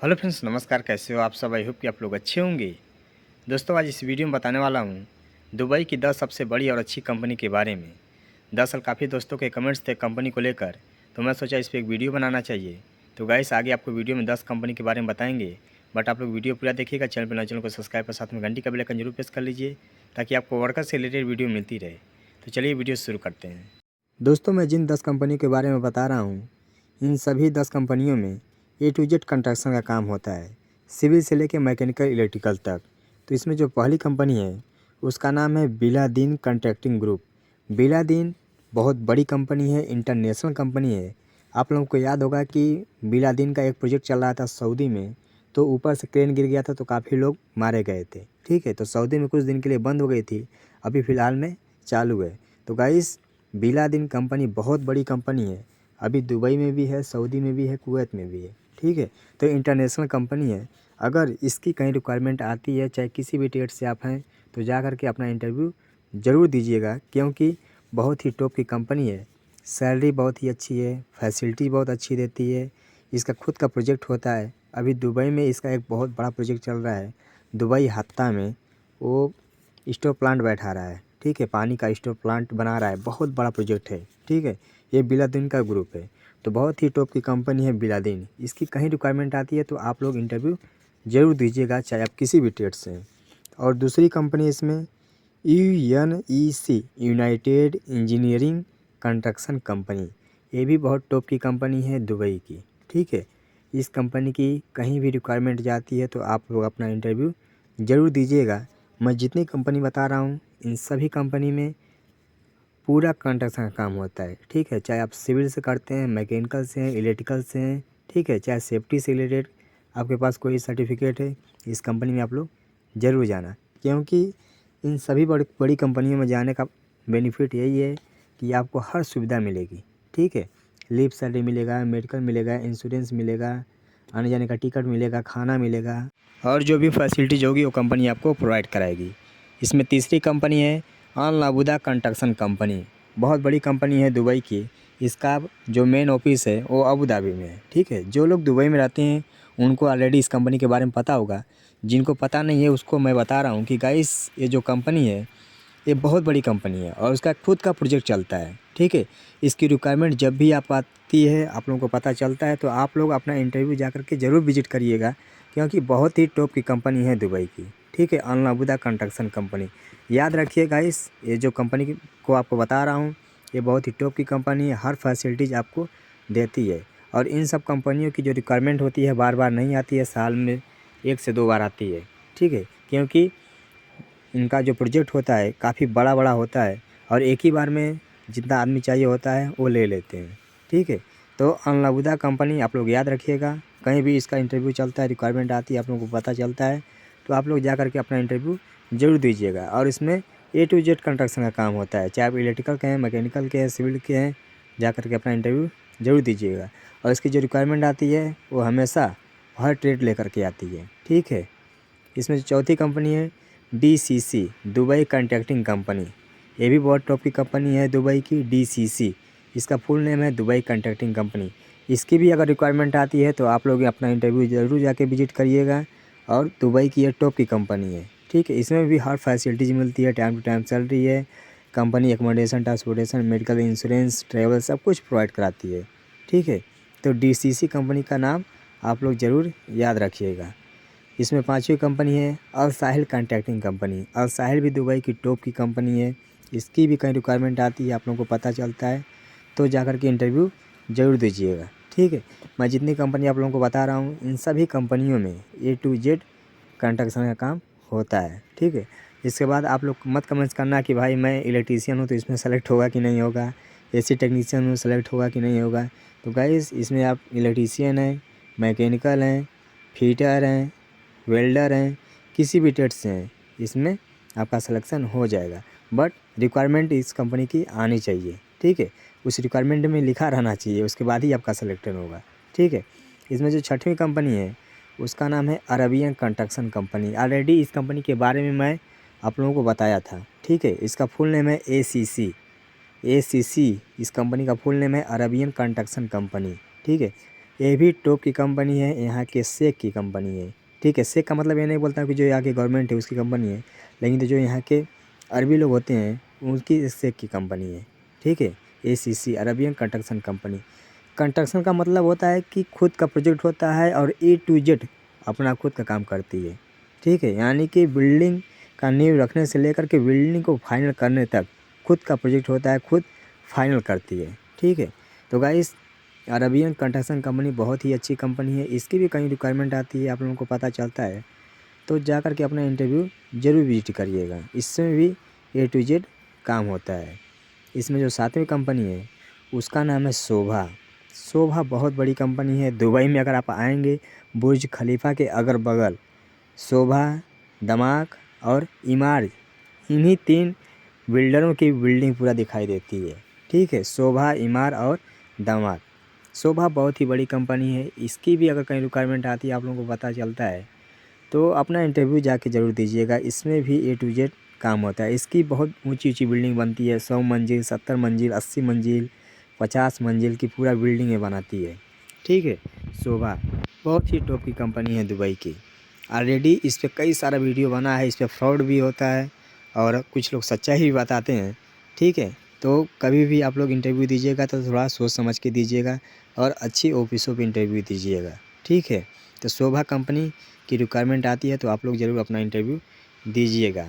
Hello friends, नमस्कार। कैसे हो आप सब? आई होप कि आप लोग अच्छे होंगे। दोस्तों, आज इस वीडियो में बताने वाला हूँ दुबई की 10 सबसे बड़ी और अच्छी कंपनी के बारे में। दरअसल काफ़ी दोस्तों के कमेंट्स थे कंपनी को लेकर, तो मैं सोचा इस पर एक वीडियो बनाना चाहिए। तो गाइस, आगे आपको वीडियो में 10 कंपनी के बारे में बताएंगे, बट आप लोग वीडियो पूरा देखिएगा। चैनल को सब्सक्राइब और साथ में घंटी का बेल आइकन जरूर प्रेस कर लीजिए, ताकि आपको वर्कर से रिलेटेड वीडियो मिलती रहे। तो चलिए वीडियो शुरू करते हैं। दोस्तों, मैं जिन 10 कंपनियों के बारे में बता रहा हूँ, इन सभी 10 कंपनियों में ए टू जेड कंस्ट्रक्शन का काम होता है, सिविल से लेकर मैकेनिकल इलेक्ट्रिकल तक। तो इसमें जो पहली कंपनी है उसका नाम है बिलादीन कंट्रैक्टिंग ग्रुप। बिलादीन बहुत बड़ी कंपनी है, इंटरनेशनल कंपनी है। आप लोगों को याद होगा कि बिलादीन का एक प्रोजेक्ट चल रहा था सऊदी में, तो ऊपर से क्रेन गिर गया था, तो काफ़ी लोग मारे गए थे। ठीक है, तो सऊदी में कुछ दिन के लिए बंद हो गई थी, अभी फ़िलहाल में चालू है। तो गाइस, बिलादीन कंपनी बहुत बड़ी कंपनी है, अभी दुबई में भी है, सऊदी में भी है, कुवैत में भी है। ठीक है, तो इंटरनेशनल कंपनी है। अगर इसकी कहीं रिक्वायरमेंट आती है, चाहे किसी भी स्टेट से आप हैं, तो जा कर के अपना इंटरव्यू ज़रूर दीजिएगा, क्योंकि बहुत ही टॉप की कंपनी है। सैलरी बहुत ही अच्छी है, फैसिलिटी बहुत अच्छी देती है। इसका खुद का प्रोजेक्ट होता है। अभी दुबई में इसका एक बहुत बड़ा प्रोजेक्ट चल रहा है। दुबई हत्ता में वो स्टोव प्लांट बैठा रहा है। ठीक है, पानी का स्टोव प्लांट बना रहा है, बहुत बड़ा प्रोजेक्ट है। ठीक है, ये बिलादीन का ग्रुप है, तो बहुत ही टॉप की कंपनी है बिलादीन। इसकी कहीं रिक्वायरमेंट आती है तो आप लोग इंटरव्यू ज़रूर दीजिएगा, चाहे आप किसी भी ट्रेड से हैं। और दूसरी कंपनी इसमें UNEC, United engineering construction company. ये भी बहुत टॉप की कंपनी है दुबई की। ठीक है, इस कंपनी की कहीं भी रिक्वायरमेंट जाती है तो आप लोग अपना इंटरव्यू ज़रूर दीजिएगा। मैं जितनी कंपनी बता रहा हूँ, इन सभी कंपनी में पूरा कंस्ट्रक्शन का काम होता है। ठीक है, चाहे आप सिविल से करते हैं, मैकेनिकल से हैं, इलेक्ट्रिकल से हैं। ठीक है, चाहे सेफ्टी से रिलेटेड आपके पास कोई सर्टिफिकेट है, इस कंपनी में आप लोग ज़रूर जाना, क्योंकि इन सभी बड़ी बड़ी कंपनियों में जाने का बेनिफिट यही है कि आपको हर सुविधा मिलेगी। ठीक है, लीव सैलरी मिलेगा, मेडिकल मिलेगा, इंश्योरेंस मिलेगा, आने जाने का टिकट मिलेगा, खाना मिलेगा, और जो भी फैसिलिटीज होगी वो कंपनी आपको प्रोवाइड कराएगी। इसमें तीसरी कंपनी है अल नबूदा कंस्ट्रक्शन कंपनी। बहुत बड़ी कंपनी है दुबई की। इसका जो मेन ऑफिस है वो अबू धाबी में है। ठीक है, जो लोग दुबई में रहते हैं उनको ऑलरेडी इस कंपनी के बारे में पता होगा। जिनको पता नहीं है उसको मैं बता रहा हूँ कि गाइस, ये जो कंपनी है ये बहुत बड़ी कंपनी है और उसका खुद का प्रोजेक्ट चलता है। ठीक है, इसकी रिक्वायरमेंट जब भी आप आती है, आप लोगों को पता चलता है, तो आप लोग अपना इंटरव्यू जा कर के ज़रूर विजिट करिएगा, क्योंकि बहुत ही टॉप की कंपनी है दुबई की। ठीक है, अल नबूदा कंस्ट्रक्शन कंपनी। याद रखिए गाइस, ये जो कंपनी को आपको बता रहा हूँ ये बहुत ही टॉप की कंपनी है, हर फैसिलिटीज़ आपको देती है। और इन सब कंपनियों की जो रिक्वायरमेंट होती है बार बार नहीं आती है, साल में 1 से 2 बार आती है। ठीक है, क्योंकि इनका जो प्रोजेक्ट होता है काफ़ी बड़ा बड़ा होता है, और एक ही बार में जितना आदमी चाहिए होता है वो ले लेते हैं। ठीक है, तो अल नबूदा कंपनी आप लोग याद रखिएगा। कहीं भी इसका इंटरव्यू चलता है, रिक्वायरमेंट आती है, आप लोगों को पता चलता है, तो आप लोग जा कर के अपना इंटरव्यू ज़रूर दीजिएगा। और इसमें ए टू जेड कंस्ट्रक्शन का काम होता है, चाहे आप इलेक्ट्रिकल के हैं, मैकेनिकल के हैं, सिविल के हैं, जा कर के अपना इंटरव्यू ज़रूर दीजिएगा। और इसकी जो रिक्वायरमेंट आती है वो हमेशा हर ट्रेड लेकर के आती है। ठीक है, इसमें जो चौथी कंपनी है DCC, दुबई कंट्रैक्टिंग कंपनी। ये भी बहुत टॉप की कंपनी है दुबई की, DCC। इसका फुल नेम है दुबई कंट्रैक्टिंग कंपनी। इसकी भी अगर रिक्वायरमेंट आती है तो आप लोग अपना इंटरव्यू ज़रूर जाके विजिट करिएगा। और दुबई की ये टॉप की कंपनी है। ठीक है, इसमें भी हर फैसिलिटीज़ मिलती है, टाइम टू टाइम सैलरी है, company accommodation, transportation, medical, insurance, travel सब कुछ प्रोवाइड कराती है। ठीक है, तो DCC कंपनी का नाम आप लोग ज़रूर याद रखिएगा। इसमें पांचवी कंपनी है अल साहिल कंट्रैक्टिंग कंपनी। अल साहिल भी दुबई की टॉप की कंपनी है। इसकी भी कहीं रिक्वायरमेंट आती है, आप लोगों को पता चलता है, तो जाकर के इंटरव्यू ज़रूर दीजिएगा। ठीक है, मैं जितनी कंपनी आप लोगों को बता रहा हूँ, इन सभी कंपनियों में ए टू जेड कंस्ट्रक्शन का काम होता है। ठीक है, इसके बाद आप लोग मत कमेंट्स करना कि भाई मैं इलेक्ट्रीशियन हूँ तो इसमें सेलेक्ट होगा कि नहीं होगा, AC टेक्नीशियन हूँ सेलेक्ट होगा कि नहीं होगा। तो गाइस, इसमें आप इलेक्ट्रीशियन हैं, मैकेनिकल हैं, फिटर हैं, वेल्डर हैं, किसी भी ट्रेड से हैं, इसमें आपका सिलेक्शन हो जाएगा। बट रिक्वायरमेंट इस कंपनी की आनी चाहिए। ठीक है, उस रिक्वायरमेंट में लिखा रहना चाहिए, उसके बाद ही आपका सिलेक्शन होगा। ठीक है, इसमें जो छठवीं कंपनी है उसका नाम है अरेबियन कंस्ट्रक्शन कंपनी। ऑलरेडी इस कंपनी के बारे में मैं आप लोगों को बताया था। ठीक है, इसका फुल नेम है ACC। इस कंपनी का फुल नेम है अरेबियन कंस्ट्रक्शन कंपनी। ठीक है, ये भी टॉप की कंपनी है, यहाँ के सेक की कंपनी है। ठीक है, सेक का मतलब ये नहीं बोलता कि जो यहाँ की गवर्नमेंट है उसकी कंपनी है, लेकिन तो जो यहाँ के अरबी लोग होते हैं उनकी सेक की कंपनी है। ठीक है, ACC Arabian construction company. Construction का मतलब होता है कि खुद का प्रोजेक्ट होता है और A to Z अपना खुद का काम करती है। ठीक है, यानी कि बिल्डिंग का नींव रखने से लेकर के बिल्डिंग को फाइनल करने तक खुद का प्रोजेक्ट होता है, खुद फाइनल करती है। ठीक है, तो गाइस अरबियन कंस्ट्रक्शन कंपनी बहुत ही अच्छी कंपनी है। इसकी भी कई रिक्वायरमेंट आती है, आप लोगों को पता चलता है, तो जा कर के अपना इंटरव्यू ज़रूर विजिट करिएगा। इसमें भी A to Z काम होता है। इसमें जो 7वीं कंपनी है उसका नाम है शोभा। शोभा बहुत बड़ी कंपनी है। दुबई में अगर आप आएंगे, बुर्ज खलीफा के अगल बगल शोभा, दमाक और इमारत, इन्हीं 3 बिल्डरों की बिल्डिंग पूरा दिखाई देती है। ठीक है, शोभा, इमार और दमाक। शोभा बहुत ही बड़ी कंपनी है। इसकी भी अगर कहीं रिक्वायरमेंट आती है, आप लोगों को पता चलता है, तो अपना इंटरव्यू जाके ज़रूर दीजिएगा। इसमें भी A to Z काम होता है। इसकी बहुत ऊंची बिल्डिंग बनती है, 100 मंजिल, 70 मंजिल, 80 मंजिल, 50 मंजिल की पूरा बिल्डिंगें बनाती है। ठीक है, शोभा बहुत ही टॉप की कंपनी है दुबई की। ऑलरेडी इस पर कई सारा वीडियो बना है। इस पर फ्रॉड भी होता है और कुछ लोग सच्चाई भी बताते हैं। ठीक है, तो कभी भी आप लोग इंटरव्यू दीजिएगा तो थोड़ा सोच समझ के दीजिएगा और अच्छी ऑफिसों पे इंटरव्यू दीजिएगा। ठीक है, तो शोभा कंपनी की रिक्वायरमेंट आती है तो आप लोग ज़रूर अपना इंटरव्यू दीजिएगा।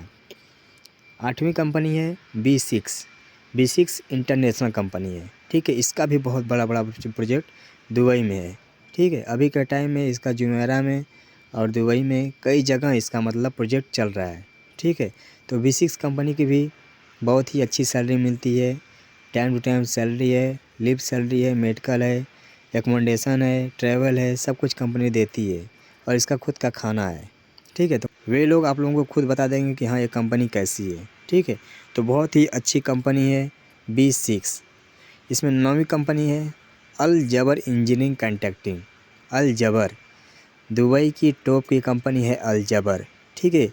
8वीं कंपनी है B6 इंटरनेशनल कंपनी है। ठीक है, इसका भी बहुत बड़ा प्रोजेक्ट दुबई में है। ठीक है, अभी के टाइम में इसका जुमेरा में और दुबई में कई जगह इसका मतलब प्रोजेक्ट चल रहा है। ठीक है, तो B6 कंपनी की भी बहुत ही अच्छी सैलरी मिलती है। टाइम टू टाइम सैलरी है, लिव सैलरी है, मेडिकल है, एकोमोडेशन है, ट्रैवल है, सब कुछ कंपनी देती है और इसका खुद का खाना है। ठीक है, तो वे लोग आप लोगों को खुद बता देंगे कि हाँ ये कंपनी कैसी है। ठीक है, तो बहुत ही अच्छी कंपनी है B6। इसमें 9वीं कंपनी है अल जबर इंजीनियरिंग कॉन्ट्रैक्टिंग। अल जबर दुबई की टॉप की कंपनी है अल जबर। ठीक है,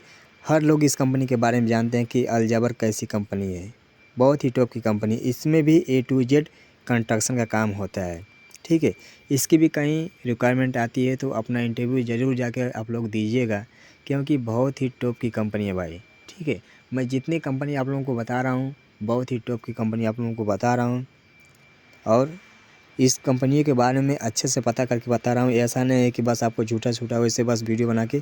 हर लोग इस कंपनी के बारे में जानते हैं कि अल जबर कैसी कंपनी है, बहुत ही टॉप की कंपनी। इसमें भी A to Z कंस्ट्रक्शन का काम होता है। ठीक है, इसकी भी कहीं रिक्वायरमेंट आती है तो अपना इंटरव्यू ज़रूर जाके आप लोग दीजिएगा, क्योंकि बहुत ही टॉप की कंपनी है भाई। ठीक है, मैं जितनी कंपनी आप लोगों को बता रहा हूँ, बहुत ही टॉप की कंपनी आप लोगों को बता रहा हूँ और इस कंपनी के बारे में अच्छे से पता करके बता रहा हूँ। ऐसा नहीं है कि बस आपको झूठा वैसे बस वीडियो बना के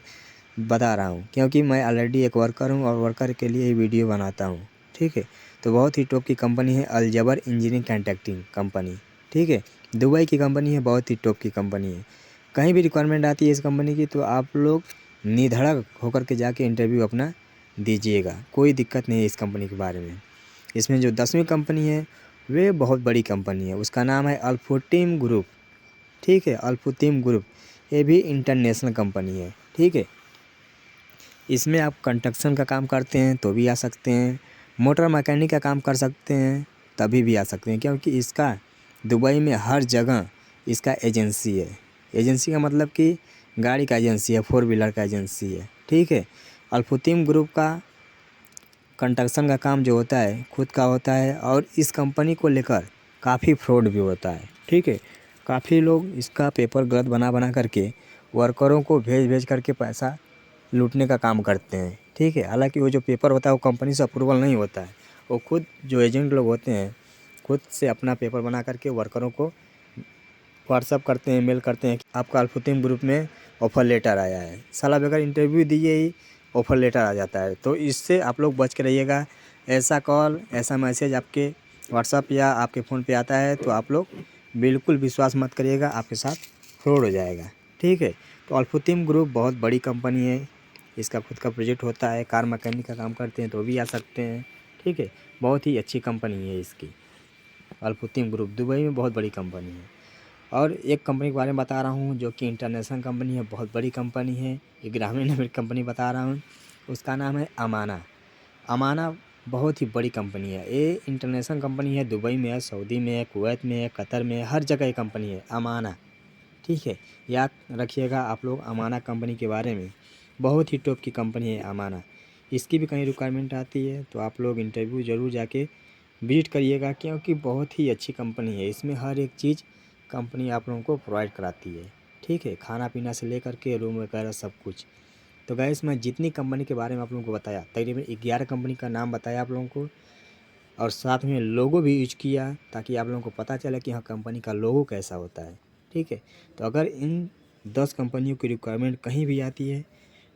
बता रहा हूँ, क्योंकि मैं ऑलरेडी एक वर्कर हूँ और वर्कर के लिए ही वीडियो बनाता हूँ। ठीक है, तो बहुत ही टॉप की कंपनी है अल जबर इंजीनियरिंग कॉन्ट्रैक्टिंग कंपनी। ठीक है, दुबई की कंपनी है, बहुत ही टॉप की कंपनी है। कहीं भी रिक्वायरमेंट आती है इस कंपनी की तो आप लोग निधड़क होकर के जाके इंटरव्यू अपना दीजिएगा, कोई दिक्कत नहीं है इस कंपनी के बारे में। इसमें जो 10वीं कंपनी है वे बहुत बड़ी कंपनी है, उसका नाम है अल्फोटीम ग्रुप। ठीक है, अल्फोटीम ग्रुप ये भी इंटरनेशनल कंपनी है। ठीक है, इसमें आप कंस्ट्रक्शन का काम करते हैं तो भी आ सकते हैं, मोटर मैकेनिक का काम कर सकते हैं तभी भी आ सकते हैं, क्योंकि इसका दुबई में हर जगह इसका एजेंसी है। एजेंसी का मतलब कि गाड़ी का एजेंसी है, 4 व्हीलर का एजेंसी है। ठीक है, अल्फोतीम ग्रुप का कंस्ट्रक्शन का काम जो होता है खुद का होता है और इस कंपनी को लेकर काफ़ी फ्रॉड भी होता है। ठीक है, काफ़ी लोग इसका पेपर गलत बना करके वर्करों को भेज करके पैसा लूटने का काम करते हैं। ठीक है, हालांकि वो जो पेपर होता है वो कंपनी से अप्रूवल नहीं होता है, वो खुद जो एजेंट लोग होते हैं खुद से अपना पेपर बना करके वर्करों को व्हाट्सअप करते हैं, मेल करते हैं कि आपका अल्फोतीम ग्रुप में ऑफ़र लेटर आया है। साला बगैर इंटरव्यू दिए ही ऑफ़र लेटर आ जाता है, तो इससे आप लोग बच के रहिएगा। ऐसा कॉल, ऐसा मैसेज आपके व्हाट्सअप या आपके फ़ोन पे आता है तो आप लोग बिल्कुल विश्वास मत करिएगा, आपके साथ फ्रॉड हो जाएगा। ठीक है, तो अल्फोतीम ग्रुप बहुत बड़ी कंपनी है, इसका खुद का प्रोजेक्ट होता है, कार मैकेनिक का काम करते हैं तो भी आ सकते हैं। ठीक है, बहुत ही अच्छी कंपनी है इसकी अल्फोतीम ग्रुप, दुबई में बहुत बड़ी कंपनी है। और एक कंपनी के बारे में बता रहा हूँ जो कि इंटरनेशनल कंपनी है, बहुत बड़ी कंपनी है, ये ग्रामीण नगर कंपनी बता रहा हूँ, उसका नाम है अमाना। अमाना बहुत ही बड़ी कंपनी है, ये इंटरनेशनल कंपनी है, दुबई में है, सऊदी में है, कुवैत में है, कतर में है, हर जगह ये कंपनी है अमाना। ठीक है, याद रखिएगा आप लोग अमाना कंपनी के बारे में, बहुत ही टॉप की कंपनी है अमाना। इसकी भी कहीं रिक्वायरमेंट आती है तो आप लोग इंटरव्यू ज़रूर जाके विजिट करिएगा, क्योंकि बहुत ही अच्छी कंपनी है, इसमें हर एक चीज़ कंपनी आप लोगों को प्रोवाइड कराती है, ठीक है, खाना पीना से लेकर के रूम वगैरह सब कुछ। तो गाइस मैं जितनी कंपनी के बारे में आप लोगों को बताया, तकरीबन 11 कंपनी का नाम बताया आप लोगों को, और साथ में लोगो भी यूज किया ताकि आप लोगों को पता चले कि हाँ कंपनी का लोगो कैसा होता है, ठीक है। तो अगर इन 10 कंपनियों की रिक्वायरमेंट कहीं भी आती है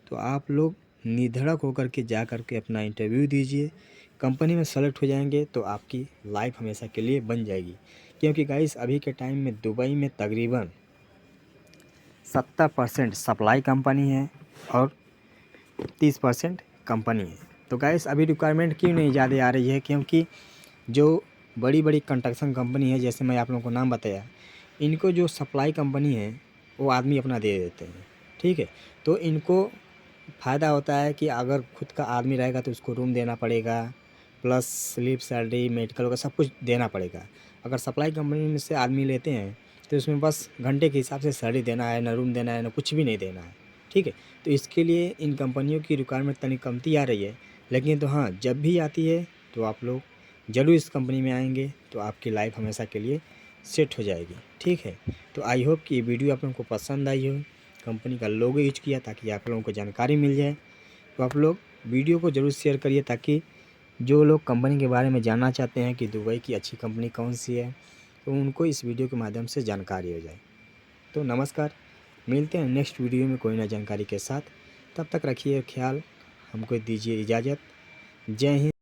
तो आप लोग निधड़क होकर के जा कर के अपना इंटरव्यू दीजिए। कंपनी में सेलेक्ट हो जाएंगे तो आपकी लाइफ हमेशा के लिए बन जाएगी, क्योंकि गाइस अभी के टाइम में दुबई में तकरीबन 70% सप्लाई कंपनी है और 30% कंपनी है। तो गाइस अभी रिक्वायरमेंट क्यों नहीं ज़्यादा आ रही है, क्योंकि जो बड़ी बड़ी कंस्ट्रक्शन कंपनी है, जैसे मैं आप लोगों को नाम बताया, इनको जो सप्लाई कंपनी है वो आदमी अपना दे देते हैं, ठीक है। तो इनको फ़ायदा होता है कि अगर खुद का आदमी रहेगा तो उसको रूम देना पड़ेगा, प्लस स्लीप सैलरी मेडिकल वगैरह सब कुछ देना पड़ेगा। अगर सप्लाई कंपनी में से आदमी लेते हैं तो उसमें बस घंटे के हिसाब से सैलरी देना है, ना रूम देना है, ना कुछ भी नहीं देना है, ठीक है। तो इसके लिए इन कंपनियों की रिक्वायरमेंट तनिक कमती आ रही है, लेकिन तो हाँ जब भी आती है तो आप लोग ज़रूर इस कंपनी में आएंगे तो आपकी लाइफ हमेशा के लिए सेट हो जाएगी, ठीक है। तो आई होप कि ये वीडियो आप लोगों को पसंद आई हो। कंपनी का लोगो यूज किया ताकि आप लोगों को जानकारी मिल जाए। तो आप लोग वीडियो को ज़रूर शेयर करिए ताकि जो लोग कंपनी के बारे में जानना चाहते हैं कि दुबई की अच्छी कंपनी कौन सी है, तो उनको इस वीडियो के माध्यम से जानकारी हो जाए। तो नमस्कार, मिलते हैं नेक्स्ट वीडियो में कोई नई जानकारी के साथ। तब तक रखिए ख्याल, हमको दीजिए इजाज़त। जय हिंद।